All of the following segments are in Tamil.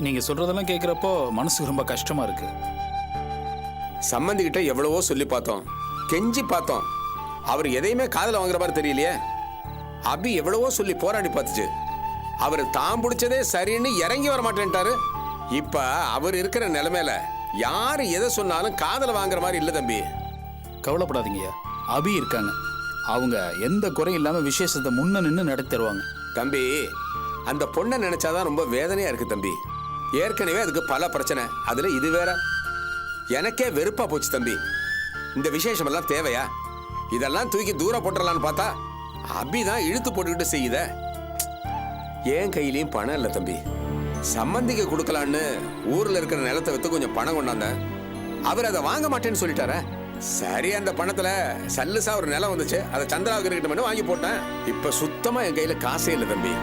நீங்க சொல்றதெல்லாம் கேட்குறப்போ மனசுக்கு ரொம்ப கஷ்டமா இருக்கு. சம்பந்திக்கிட்ட எவ்வளவோ சொல்லி பார்த்தோம், கெஞ்சி பார்த்தோம். அவர் எதையுமே காதல வாங்குற மாதிரி தெரியலையே. அபி எவ்வளவோ சொல்லி போராடி பார்த்துச்சு. அவர் தான் பிடிச்சதே சரின்னு இறங்கி வர மாட்டேன்ட்டாரு. இப்ப அவர் இருக்கிற நிலைமையில யாரு எதை சொன்னாலும் காதல வாங்குற மாதிரி இல்லை தம்பி. கவலைப்படாதீங்கய்யா, அபி இருக்காங்க. அவங்க எந்த குறையும் இல்லாம விசேஷத்தை முன்ன நின்று நடத்தி தருவாங்க. தம்பி, அந்த பொண்ணை நினைச்சாதான் ரொம்ப வேதனையா இருக்கு தம்பி. ஏற்கனவே அதுக்கு பல பிரச்சனை, அதுல இது வேற. எனக்கே வெறுப்பா போச்சு தம்பி. இந்த விசேஷம் எல்லாம் தேவையா? இதெல்லாம் தூக்கி தூர போட்டுடலான்னு பார்த்தா அபிதான் இழுத்து போட்டுக்கிட்டு செய்யுத. ஏன் கையிலயும் பணம் இல்லை தம்பி. சம்பந்திக்கு கொடுக்கலான்னு ஊர்ல இருக்கிற நிலத்தை வித்து கொஞ்சம் பணம் கொண்டாந்த. அவர் அதை வாங்க மாட்டேன்னு சொல்லிட்டார. சரி, அந்த பணத்துல சல்லுசா ஒரு நிலம் வந்துச்சு, அதை சந்திராவுக்கு இருக்கட்டும் வாங்கி போட்டேன். இப்ப சுத்தமா என் கையில காசே இல்லை தம்பி.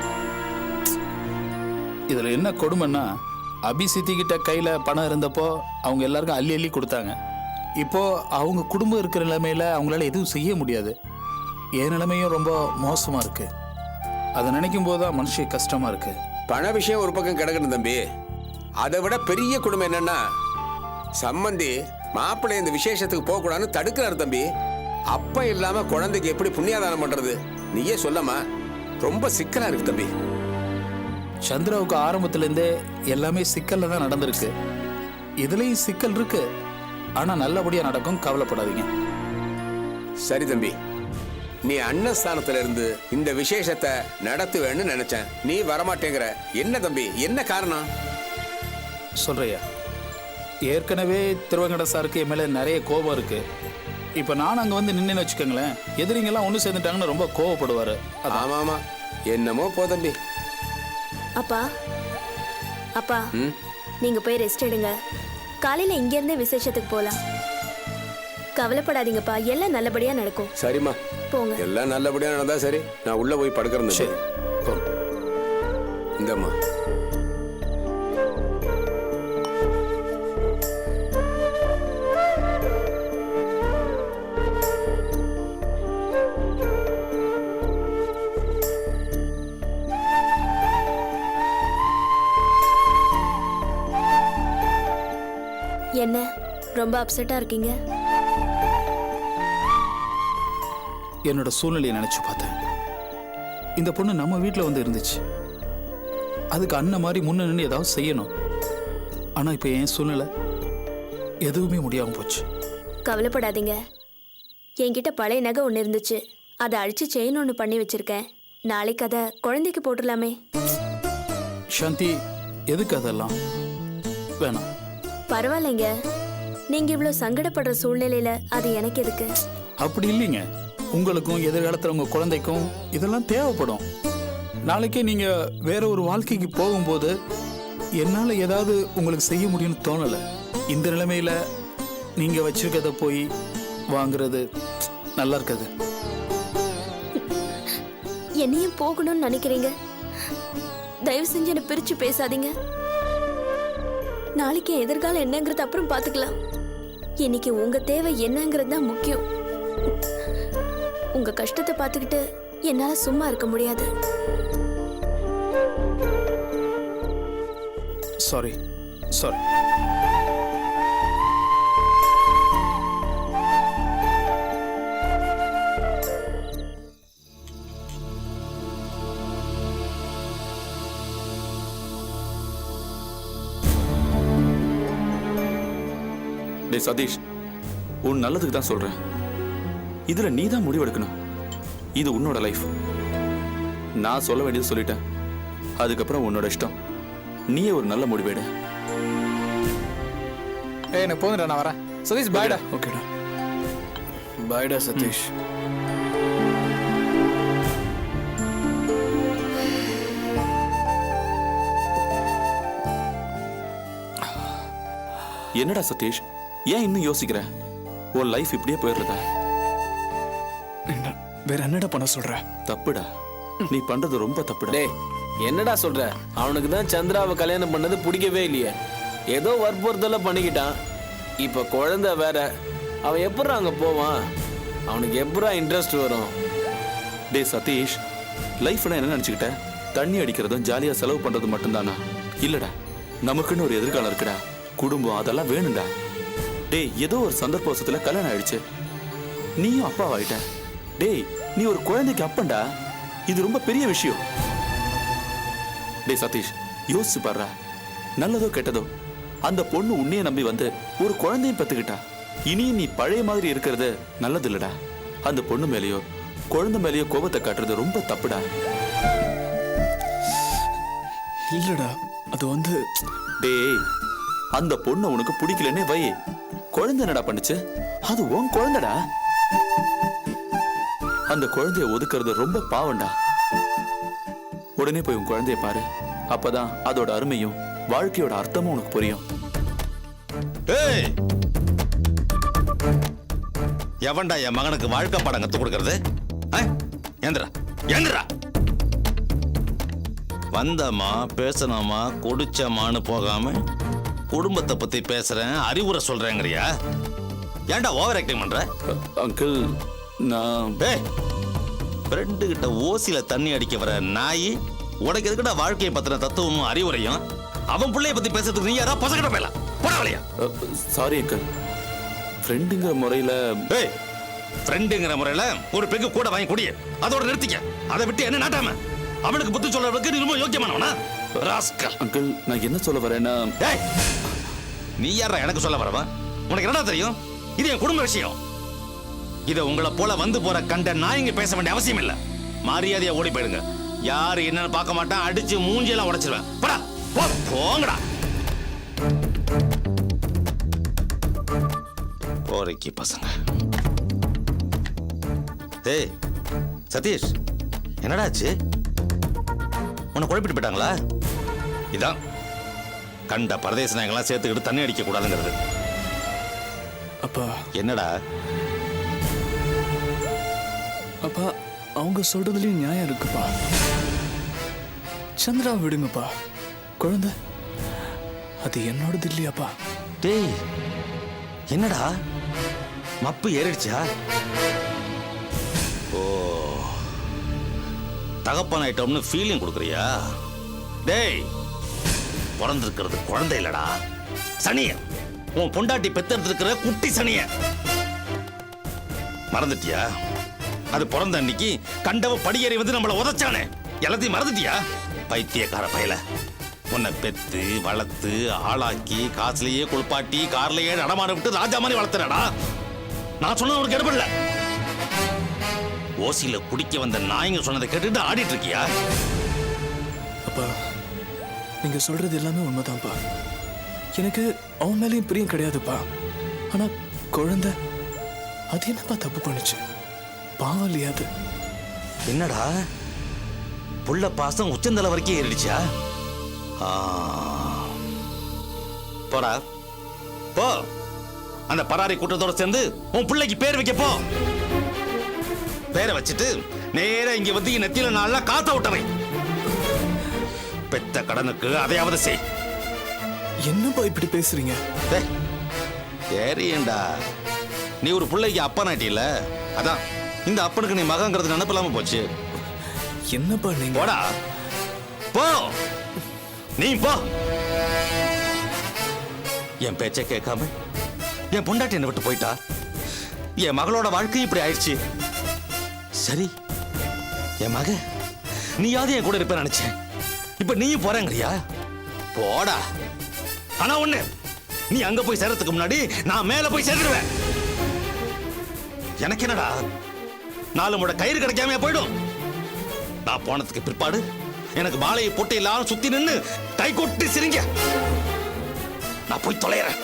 இதுல என்ன கொடுமைன்னா, அபி சித்திக்கிட்ட கையில பணம் இருந்தப்போ அவங்க எல்லாருக்கும் அள்ளி அள்ளி கொடுத்தாங்க. இப்போ அவங்க குடும்பம் இருக்கிற நிலைமையில அவங்களால எதுவும் செய்ய முடியாது. என் நிலைமையும் ரொம்ப மோசமா இருக்கு. அதை நினைக்கும் போதுதான் மனுஷன் கஷ்டமா இருக்கு. பண விஷயம் ஒரு பக்கம் கிடக்கணும் தம்பி. அதை விட பெரிய குடும்பம் என்னன்னா, சம்பந்தி மாப்பிள்ளை இந்த விசேஷத்துக்கு போக கூடாதுன்னு தடுக்கிறாரு தம்பி. அப்ப இல்லாம குழந்தைக்கு எப்படி புண்ணியாதானம் பண்றது? நீயே சொல்லமா. ரொம்ப சிக்கலா இருக்கு தம்பி. சந்திராவுக்கு ஆரம்பத்துல இருந்தே எல்லாமே சிக்கல்ல தான் நடந்திருக்கு. இதுலயும் சிக்கல் இருக்கு, ஆனா நல்லபடியா நடக்கும், கவலைப்படாதீங்க. சரி தம்பி, நீ அண்ணன் ஸ்தானத்துல இருந்து இந்த விசேஷத்தை நடத்துவேன்னு நினைச்சேன். நீ வரமாட்டேங்கிற. என்ன தம்பி, என்ன காரணம்? சொல்றியா? ஏற்கனவே திருவங்கட சாருக்கு என் மேல நிறைய கோபம் இருக்கு. இப்ப நான் அங்க வந்து நின்னு வச்சுக்கோங்களேன், எதிரிங்கெல்லாம் ஒண்ணு சேர்ந்துட்டாங்கன்னு ரொம்ப கோவப்படுவாரு. ஆமா ஆமா, என்னமோ போ தம்பி. அப்பா அப்பா, நீங்க போய் ரெஸ்ட் எடுங்க. காலையில இங்க இருந்தே விசேஷத்துக்கு போலாம். கவலைப்படாதீங்கப்பா, எல்லாம் நல்லபடியா நடக்கும். சரிம்மா, போங்க. எல்லாம் நல்லபடியா நடந்தா சரி. நான் உள்ள போய் படுக்கிறேன். சரி, போ. இந்தம்மா. என்ன ரொம்ப அப்செட்டா இருக்கீங்க? என்னோட சூழ்நிலையை நினைச்சு பார்த்தேன். இந்த பொண்ணு நம்ம வீட்டில் வந்து இருந்துச்சு. அதுக்கு அண்ணன் மாதிரி முன்ன நின்று ஏதாவது செய்யணும். ஆனா இப்ப என் சூழ்நிலை எதுவுமே முடியாம போச்சு. கவலைப்படாதீங்க. என்கிட்ட பழைய நகை ஒன்று இருந்துச்சு, அதை அழிச்சு செயின் ஒன்று பண்ணி வச்சிருக்கேன். நாளைக்கு அதை குழந்தைக்கு போட்டுடலாமே. சாந்தி, எதுக்கு அதெல்லாம்? வேணாம். பரவாயில்லைங்க, நீங்க இவ்வளவு சங்கடப்படுற சூழ்நிலையில அது எனக்கு எதுக்கு? அப்படி இல்லைங்க. உங்களுக்கும் எதிர்காலத்துல உங்க குழந்தைக்கும் இதெல்லாம் தேவைப்படும். நாளைக்கே நீங்க வேற ஒரு வாழ்க்கைக்கு போகும்போது என்னால ஏதாவது உங்களுக்கு செய்ய முடியும்னு தோணல. இந்த நிலைமையில நீங்க வச்சிருக்கத போய் வாங்குறது நல்லா இருக்காது. என்னையும் போகணும்னு நினைக்கிறீங்க? தயவு செஞ்சு என்னை பிரிச்சு பேசாதீங்க. நாளைக்கு எதிர்காலம் என்னங்கிறது அப்புறம் பாத்துக்கலாம். இன்னைக்கு உங்க தேவை என்னங்கிறது தான் முக்கியம். உங்க கஷ்டத்தை பார்த்துக்கிட்டு என்னால சும்மா இருக்க முடியாது. Sorry sorry. டேய் சதீஷ், உன் நல்லதுக்கு தான் சொல்றேன். இதுல நீ தான் முடிவெடுக்கணும். இது உன்னோட லைஃப். நான் சொல்ல வேண்டியது சொல்லிட்டேன். அதுக்கப்புறம் உன்னோட இஷ்டம். நீயே ஒரு நல்ல முடிவெடு. எனக்கு போதுடா, நான் வரேன். சதீஷ் பாய்டா. ஓகேடா, பாய்டா சதீஷ். என்னடா சதீஷ், ஏன் இன்னும் யோசிக்கிற? உன் லைஃப் இப்படியே போயிடுறதா? வேற என்னடா பண்ண சொல்ற? தப்புடா, நீ பண்றது ரொம்ப தப்புடா. டேய், என்னடா சொல்ற? அவனுக்கு தான் சந்திராவை கல்யாணம் பண்ணது பிடிக்கவே இல்லையே. ஏதோ வற்புறுத்தல பண்ணிக்கிட்டான். இப்ப குழந்தை வேற. அவன் எப்படா அங்க போவான்? அவனுக்கு எப்படா இன்ட்ரெஸ்ட் வரும்? டேய் சதீஷ், லைஃப்னா என்ன நினைச்சுக்கிட்ட? தண்ணி அடிக்கிறதும் ஜாலியா செலவு பண்றது மட்டும்தானா? இல்லடா, நமக்குன்னு ஒரு எதிர்காலம் இருக்குடா, குடும்பம் அதெல்லாம் வேணும்டா. டேய், ஏதோ ஒரு சந்தர்ப்பத்துல கல்யாணம் ஆயிடுச்சு, நீயும் அப்பாவாயிட்ட. டேய், நீ ஒரு குழந்தைக்கு அப்பன்டா, இது ரொம்ப பெரிய விஷயம். டேய் சதீஷ், யோசிச்சு பாருடா, நல்லதோ கெட்டதோ அந்த பொண்ணு உன்னைய நம்பி வந்து ஒரு குழந்தையும் பெத்துக்கிட்டா. இனியும் நீ பழைய மாதிரி இருக்கிறது நல்லது இல்லடா. அந்த பொண்ணு மேலேயோ குழந்தை மேலேயோ கோபத்தை காட்டுறது ரொம்ப தப்புடா. இல்லடா, அது வந்து டேய், அந்த பொண்ணு உனக்கு பிடிக்கலன்னே வை, குழந்தை என்னடா பண்ணுச்சு? அது உன் குழந்தைடா. அந்த குழந்தைய ஒதுக்குறது ரொம்ப பாவம்டா. உடனே போய் உன் குழந்தைய பாரு, அப்பதான் அதோட அருமையும் வாழ்க்கையோட அர்த்தமும் உனக்கு புரியும். ஏய், எவன்டா என் மகனுக்கு வாழ்க்கை பாடம் கத்து கொடுக்கறது? ஏந்திரா ஏந்திரா. வந்தமா பேசணுமா குடிச்சமான்னு போகாம குடும்பத்தை பத்தி பேசுறேன், அறிவுரை சொல்றேங்கறியா? ஏன்டா ஓவர் ஆக்டிங் பண்ற? அங்கிள், நான் ஃப்ரெண்டு கிட்ட ஓசில தண்ணி அடிக்க வர நாய் உனக்கு எதுக்கிட்ட வாழ்க்கையை பத்தின தத்துவமும் அறிவுரையும்? அவன் பிள்ளைய பத்தி பேசுறதுக்கு நீ யாரா பசங்கிட்ட போயலாம் போடலையா? சாரி அங்கிள், ஃப்ரெண்டுங்கிற முறையில. ஃப்ரெண்டுங்கிற முறையில ஒரு பெக்கு கூட வாங்கி குடிய, அதோட நிறுத்திக்க. அதை விட்டு என்ன நாட்டாம அவனுக்கு புத்தி சொல்றதுக்கு நீ ரொம்ப யோக்கியமானவனா? ராஸ்கல். அங்கிள், நான் என்ன சொல்ல வரேன்னா, நீ யாரா எனக்கு சொல்ல வரவா? உனக்கு என்னடா தெரியும்? இது என் குடும்ப விஷயம். இத உங்களை போல வந்து போற கண்ட நான் இங்க பேச வேண்டிய அவசியம் இல்ல. மரியாதையா ஓடி போயிடுங்க. யாரு என்னன்னு பார்க்க மாட்டான், அடிச்சு மூஞ்சியெல்லாம் உடைச்சிருவேன். போடா, போங்கடா. போரைக்கு பசங்க. ஏய் சதீஷ், என்னடாச்சு? உன்னை குழப்பிட்டு போயிட்டாங்களா? இதான் கண்ட பரதேச நாயங்களாம் சேர்த்துக்கிட்டு தண்ணி அடிக்க கூடாதுங்கிறது. அப்பா. என்னடா? அப்பா, அவங்க சொல்றதுலயும் நியாயம் இருக்குப்பா. சந்திரா விடுங்கப்பா, குழந்தை அது என்னோடது இல்லையாப்பா? டேய், என்னடா மப்பு ஏறிடுச்சா? ஓ, தகப்பன் ஐட்டம்னு ஃபீலிங் கொடுக்குறியா? டேய், பிறந்திருக்கிறது குழந்தை இல்லடா, சனிய. உன் பொண்டாட்டி பெத்தெடுத்திருக்கிற குட்டி சனிய மறந்துட்டியா? அது பிறந்த அன்னைக்கு கண்டவ படியேறி வந்து நம்மள உதைச்சானே, எல்லாத்தையும் மறந்துட்டியா? பைத்தியக்கார பயல. உன்னை பெத்து வளர்த்து ஆளாக்கி காசுலயே குளிப்பாட்டி கார்லயே நடமாட விட்டு ராஜா மாதிரி வளர்த்துறடா. நான் சொன்னது உனக்கு எடுபடல. ஓசியில குடிக்க வந்த நாய்ங்க சொன்னதை கேட்டுட்டு ஆடிட்டு இருக்கியா? அப்பா, நீங்க சொல்றது எல்லாமே உண்மைதான்ப்பா. எனக்கு அவன் மேலேயும் பிரியம் கிடையாதுப்பா. ஆனா குழந்தை அது என்னப்பா தப்பு பண்ணுச்சு? பாவம் இல்லையா அது? என்னடா புள்ள பாசம் உச்சந்தலை வரைக்கும் ஏறிடுச்சா? போடா போ, அந்த பராரி கூட்டத்தோட சேர்ந்து உன் பிள்ளைக்கு பேர் வைக்க போ. பேரை வச்சுட்டு நேரா இங்க வந்து நெத்தியில நாளா காத்த விட்டவை. பெத்த கடனுக்கு அதையாவது செய். என்னப்பா இப்படி பேசுறீங்க? ஏறியண்டா, நீ ஒரு பிள்ளைக்கு அப்பா நாட்டில, அதான் இந்த அப்பனுக்கு நீ மகங்கிறது நினைப்பில்லாம போச்சு. என்னப்பா நீங்க? போடா போ, நீ போ. என் பேச்சை கேட்காம என் பொண்டாட்டி என்னை விட்டு போயிட்டா. என் மகளோட வாழ்க்கை இப்படி ஆயிடுச்சு. சரி, என் மக நீயாவது என் கூட இருப்ப நினைச்சேன். இப்ப நீயும் போறேங்கறியா? போடா. ஆனா ஒண்ணு, நீ அங்க போய் சேர்றதுக்கு முன்னாடி நான் மேல போய் சேர்ந்துடுவேன். எனக்கு என்னடா, 4 முறை கயிறு கிடைக்காம போயிடும். நான் போனதுக்கு பிற்பாடு எனக்கு மாலையை போட்டு எல்லாரும் சுத்தி நின்னு கை கொட்டி சிரிங்க. நான் போய் தொலைறேன்.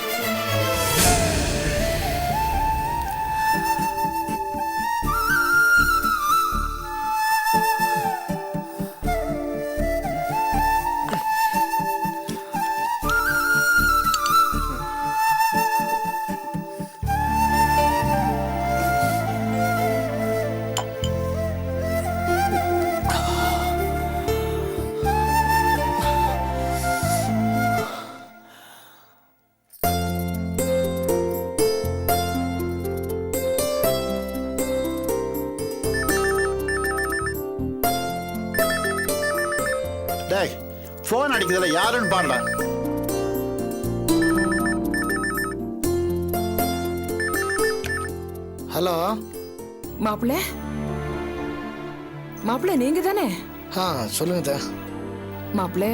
டேய், போன் அடிக்கிறதுல யாருன்னு பாருடா. ஹலோ. மாப்பிள்ள மாப்பிள்ள நீங்க தானே? சொல்லுங்க தா. மாப்பிள்ள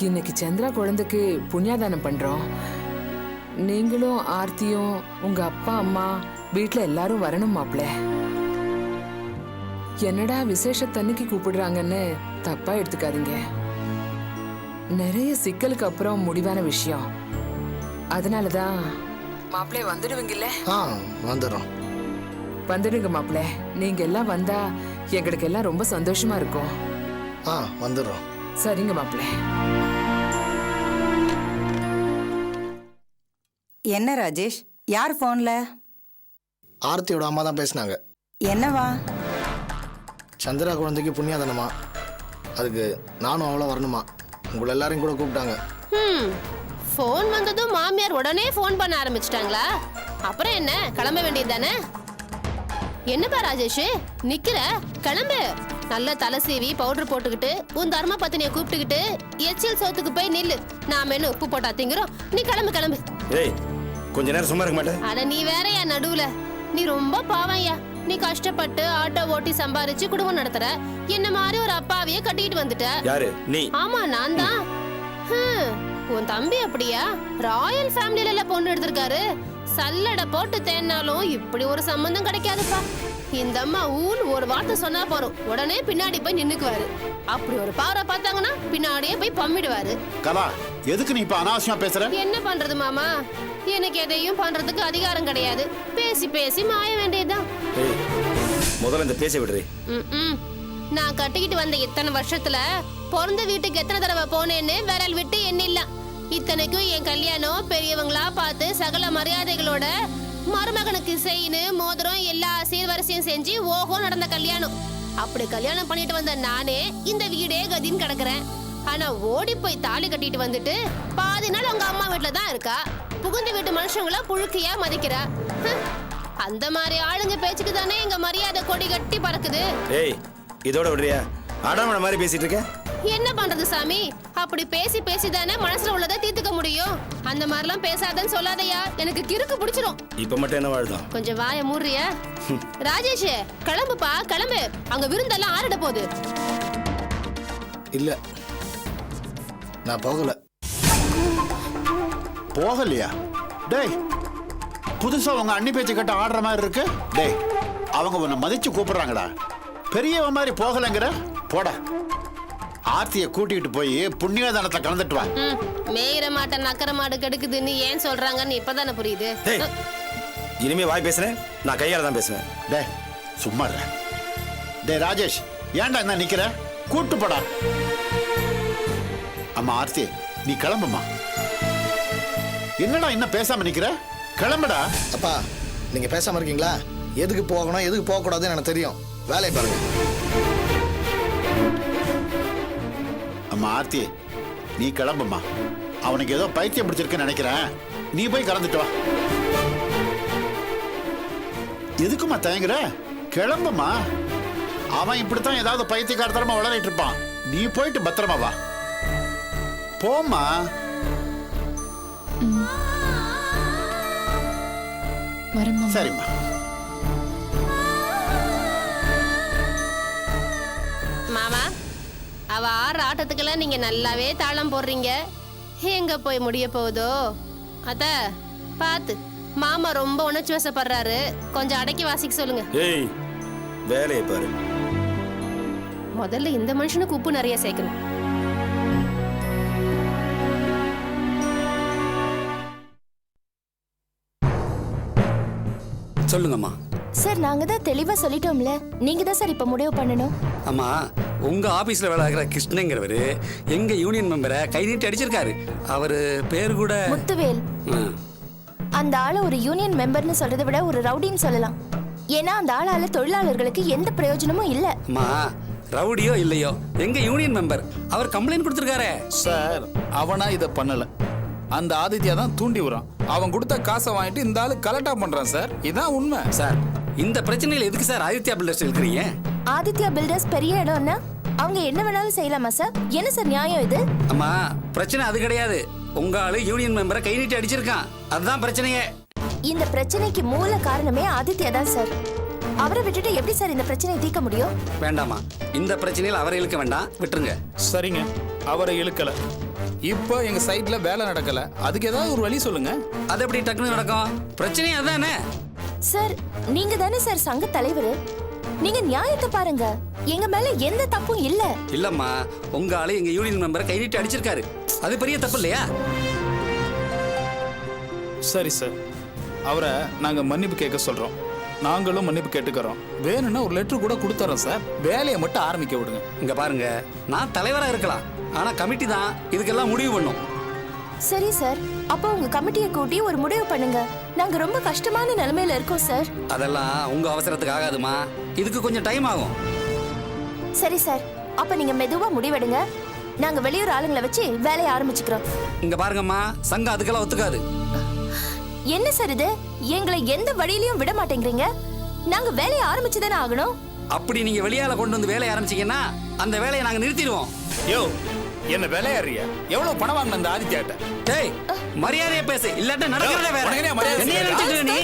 இன்னைக்கு சந்திரா குழந்தைக்கு புண்ணியாதானம் பண்றோம். நீங்களும் ஆர்த்தியும் உங்க அப்பா அம்மா வீட்ல எல்லாரும் வரணும் மாப்பிள்ள. என்னடா விசேஷத்தன்னைக்கு கூப்பிடுறாங்கன்னு தப்பா எடுத்துக்காதீங்க. நிறைய சிக்கலுக்கு அப்புறம் முடிவான விஷயம். அதனாலதான் மாப்பிள்ளை வந்துடுவீங்கல்ல? வந்துடுறோம். வந்துடுங்க மாப்பிள்ள. நீங்க எல்லாம் வந்தா எங்களுக்கு எல்லாம் ரொம்ப சந்தோஷமா இருக்கும். வந்துடுறோம். சரிங்க மாப்பிள்ள. என்ன ராஜேஷ், யார் போன்ல? ஆர்த்தியோட அம்மா தான் பேசினாங்க. என்னவா? சந்திரா குழந்தைக்கு புண்ணியாதனமா, அதுக்கு நானும் அவ்வளோ வரணுமா, உங்களை எல்லாரையும் கூட கூப்பிட்டாங்க. ஃபோன் வந்ததும் மாமியார் உடனே ஃபோன் பண்ண ஆரம்பிச்சிட்டாங்களா? அப்புறம் என்ன, கிளம்ப வேண்டியது தானே? என்னப்பா ராஜேஷ் நிக்கிற? கிளம்பு. நல்ல தலை சீவி பவுடர் போட்டுக்கிட்டு உன் தர்ம பத்தினியை கூப்பிட்டுக்கிட்டு எச்சில் சோத்துக்கு போய் நில்லு. நாம என்ன உப்பு போட்டா திங்கிறோம்? நீ கிளம்பு கிளம்பு. ஏய், கொஞ்ச நேரம் சும்மா இருக்க மாட்டேன். அட நீ வேறயா நடுவுல? நீ ரொம்ப பாவம்யா. நீ கஷ்டப்பட்டு ஆட்டோ ஓட்டி சம்பாரிச்சு குடும்பம் நடத்துற. என்ன மாதிரி ஒரு அப்பாவையே கட்டிட்டு வந்துட்ட. யாரு நீ? ஆமா நான் தான். உன் தம்பி அப்படியா? ராயல் ஃபேமிலில பொண்ணு எடுத்திருக்காரு. சல்லடை போட்டு தேனாலும் இப்படி ஒரு சம்பந்தம் கிடைக்காதுப்பா. இந்த அம்மா ஊன் ஒரு வார்த்தை சொன்னா போறோம், உடனே பின்னாடி போய் நின்னுக்குவாரு. அப்படி ஒரு பாறை பார்த்தாங்கன்னா பின்னாடியே போய் பம்மிடுவாரு. கலா, எதுக்கு நீ இப்ப அனாவசியமா பேசுற? என்ன பண்றது மாமா, எனக்கு எதையும் பண்றதுக்கு அதிகாரம் கிடையாது. பேசி பேசி மாய வேண்டியதுதான். முதல்ல இந்த பேச விடுறே. நான் கட்டிக்கிட்டு வந்த இத்தனை வருஷத்துல பிறந்த வீட்டுக்கு எத்தனை தடவை போனேன்னு விரல் விட்டு எண்ணிடலாம். இத்தனைக்கும் என் கல்யாணம் பெரியவங்களா பார்த்து சகல மரியாதைகளோட மருமகனுக்கு செய்யு மோதிரம் எல்லா சீர்வரிசையும் செஞ்சு ஓஹோ நடந்த கல்யாணம். அப்படி கல்யாணம் பண்ணிட்டு வந்த நானே இந்த வீடே கதின்னு கிடக்குறேன். ஆனா ஓடி போய் தாலி கட்டிட்டு வந்துட்டு பாதி நாள் உங்க அம்மா வீட்டுல தான் இருக்கா. புகுந்த வீட்டு மனுஷங்கள புழுக்கையா மதிக்கிறா. அந்த மாதிரி ஆளுங்க பேச்சுக்கு தானே எங்க மரியாதை கொடி கட்டி பறக்குது. ஏய், இதோட விடுறியா? ஆடாம மாதிரி பேசிட்டு இருக்க. என்ன பண்றது சாமி, அப்படி பேசி பேசி தானே மனசுல உள்ளதை தீர்த்துக்க முடியும். அந்த மாதிரிலாம் பேசாதன்னு சொல்லாதயா, எனக்கு கிறுக்கு பிடிச்சிரும். இப்ப மட்டும் என்ன வாழ்தான்? கொஞ்சம் வாய மூடுறியா? ராஜேஷ் கிளம்புப்பா கிளம்பு, அங்க விருந்தெல்லாம் ஆறிட போகுது. இல்ல, நான் போகல. போகலையா? டேய், புதுசா உங்க அண்ணி பேச்சு கட்ட ஆடுற மாதிரி இருக்கு. டேய், அவங்க உன்னை மதிச்சு கூப்பிடுறாங்கடா. பெரியவ மாதிரி போகலங்கிற? போட. ஆர்த்திய கூட்டிட்டு போய் புண்ணியதானத்தை கலந்துட்டு வா. மேயிற மாட்ட நக்கர மாடு கெடுக்குதுன்னு ஏன் சொல்றாங்கன்னு இப்பதானே புரியுது. இனிமே வாய் பேசுறேன், நான் கையால தான் பேசுவேன். டேய் சும்மா இரு. டேய் ராஜேஷ், ஏன்டா என்ன நிக்கிற? கூட்டு போடா. அம்மா ஆர்த்தி, நீ கிளம்புமா. என்னடா இன்னும் பேசாம நிக்கிற? கிளம்புடா. அப்பா, நீங்க பேசாம இருக்கீங்களா? எதுக்கு போகணும் எதுக்கு போக கூடாதுன்னு எனக்கு தெரியும். வேலையை பாருங்க. அம்மா ஆர்த்தி, நீ கிளம்புமா. அவனுக்கு ஏதோ பைத்தியம் பிடிச்சிருக்குன்னு நினைக்கிறேன். நீ போய் கலந்துட்டு வா. எதுக்குமா தயங்குற? கிளம்புமா. அவன் இப்படித்தான் ஏதாவது பைத்தியக்காரத்தனமா வளரிட்டு இருப்பான். நீ போயிட்டு பத்திரமா வா. போம்மா. சரிம்மா. மாமா, அவ ஆடுற ஆட்டத்துக்கெல்லாம் நீங்க நல்லாவே தாளம் போடுறீங்க. எங்க போய் முடிய போகுதோ? அத பாத்து, மாமா ரொம்ப உணர்ச்சி வசப்படுறாரு. கொஞ்சம் அடக்கி வாசிக்க சொல்லுங்க. ஏய், வேலையை பாரு. முதல்ல இந்த மனுஷனுக்கு உப்பு நிறைய சேர்க்கணும். சொல்லுங்கம்மா. சார், நாங்க தான் தெளிவா சொல்லிட்டோம்ல, நீங்க தான் சார் இப்ப முடிவு பண்ணணும். அம்மா, உங்க ஆபீஸ்ல வேலை ஆகிற கிருஷ்ணங்கிறவரு எங்க யூனியன் மெம்பரை கை நீட்டி அடிச்சிருக்காரு. அவரு பேரு கூட முத்துவேல். அந்த ஆளு ஒரு யூனியன் மெம்பர்னு சொல்றதை விட ஒரு ரவுடின்னு சொல்லலாம். ஏன்னா அந்த ஆளால தொழிலாளர்களுக்கு எந்த பிரயோஜனமும் இல்ல. அம்மா, ரவுடியோ இல்லையோ, எங்க யூனியன் மெம்பர் அவர் கம்ப்ளைண்ட் கொடுத்திருக்காரே. சார், அவனா இதை பண்ணல. அந்த ஆதித்யா தான் தூண்டி வரான். அவன் கொடுத்த காசை வாங்கிட்டு இந்த ஆளு கலெக்டா பண்றான் சார். இதான் உண்மை சார். இந்த பிரச்சனையில எதுக்கு சார் ஆதித்யா பில்டர்ஸ் இருக்கிறீங்க? ஆதித்யா பில்டர்ஸ் பெரிய இடம்னா அவங்க என்ன வேணாலும் செய்யலாமா சார்? என்ன சார் நியாயம் இது? அம்மா, பிரச்சனை அது கிடையாது. உங்க ஆளு யூனியன் மெம்பரை கை நீட்டி அடிச்சிருக்கான், அதுதான் பிரச்சனையே. இந்த பிரச்சனைக்கு மூல காரணமே ஆதித்யா தான் சார். அவரை விட்டுட்டு எப்படி சார் இந்த பிரச்சனையை தீர்க்க முடியும்? வேண்டாமா, இந்த பிரச்சனையில் அவரை இழுக்க வேண்டாம், விட்டுருங்க. சரிங்க, அவரை இழுக்கல. இப்போ எங்க சைட்ல வேலை நடக்கல. அதுக்கு ஏதாவது ஒரு வழி சொல்லுங்க. அது எப்படி டக்குன்னு நடக்கும்? பிரச்சனையே அதானே. சார், நீங்க தானே சார் சங்க தலைவர். நீங்க நியாயத்தை பாருங்க. எங்க மேல எந்த தப்பும் இல்ல. இல்லம்மா, உங்க ஆளு எங்க யூனியன் மெம்பரை கை நீட்டி அடிச்சிருக்காரு. அது பெரிய தப்பு இல்லையா? சரி சார், அவரை நாங்க மன்னிப்பு கேட்க சொல்றோம். நாங்களும் மன்னிப்பு கேட்டுக்கிறோம். வேணும்னா ஒரு லெட்டர் கூட கொடுத்துறோம் சார். வேலையை மட்டும் ஆரம்பிக்க விடுங்க. இங்க பாருங்க, நான் தலைவரா இருக்கலாம், ஆனா கமிட்டி தான் இதுக்கெல்லாம் முடிவு பண்ணும். சரி சார், அப்போ உங்க கமிட்டியை கூட்டி ஒரு முடிவு பண்ணுங்க. நாங்க ரொம்ப கஷ்டமான நிலைமையில இருக்கோம் சார். அதெல்லாம் உங்க அவசரத்துக்கு ஆகாதுமா, இதுக்கு கொஞ்சம் டைம் ஆகும். சரி சார், அப்ப நீங்க மெதுவா முடிவெடுங்க. நாங்க வெளியூர் ஆளுங்களை வச்சு வேலையை ஆரம்பிச்சுக்கிறோம். இங்க பாருங்கம்மா, சங்கம் அதுக்கெல்லாம் ஒத்துக்காது. என்ன சார் இது? எங்களை எந்த வழியிலயும் விட மாட்டேங்கிறீங்க. நாங்க வேலையை ஆரம்பிச்சுதானே ஆகணும். அப்படி நீங்க வெளியால கொண்டு வந்து வேலையை ஆரம்பிச்சீங்கன்னா அந்த வேலையை நாங்க நிறுத்திடுவோம். யோ, என்ன விளையாடுறியா? எவ்வளவு பணம் வாங்கின அந்த ஆதித்யாட்ட? டேய், மரியாதையா பேசு, இல்லாட்ட நடக்கிறதே வேற. என்னைய நினைச்சிட்டு நீ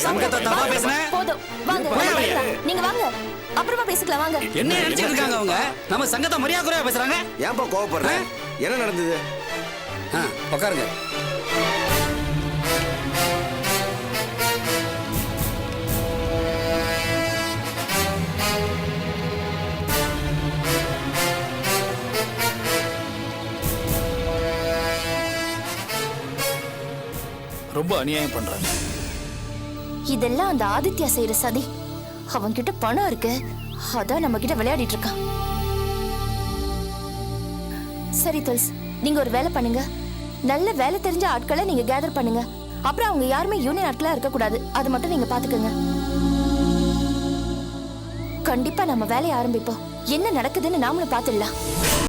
சங்கத்தை தப்பா பேசுன? போதும், வாங்க. நீங்க வாங்க, அப்புறமா பேசிக்கலாம். வாங்க. என்ன நினைச்சிட்டு இருக்காங்க அவங்க? நம்ம சங்கத்தை மரியாதை குறைவா பேசுறாங்க. ஏன்பா கோவப்படுற? என்ன நடந்தது? உட்காருங்க. ரொம்ப அநியாயம் பண்றாரு. இதெல்லாம் அந்த ஆதித்யா செய்யற சதி. அவன்கிட்ட பணம் இருக்கு, அதான் நம்ம கிட்ட விளையாடிட்டு இருக்கான். சரி துல்ஸ், நீங்க ஒரு வேலை பண்ணுங்க. நல்ல வேலை தெரிஞ்ச ஆட்களை நீங்க கேதர் பண்ணுங்க. அப்புறம் அவங்க யாருமே யூனியன் ஆட்களா இருக்க கூடாது. அது மட்டும் நீங்க பாத்துக்கோங்க. கண்டிப்பா நம்ம வேலையை ஆரம்பிப்போம். என்ன நடக்குதுன்னு நாமளும் பாத்துடலாம்.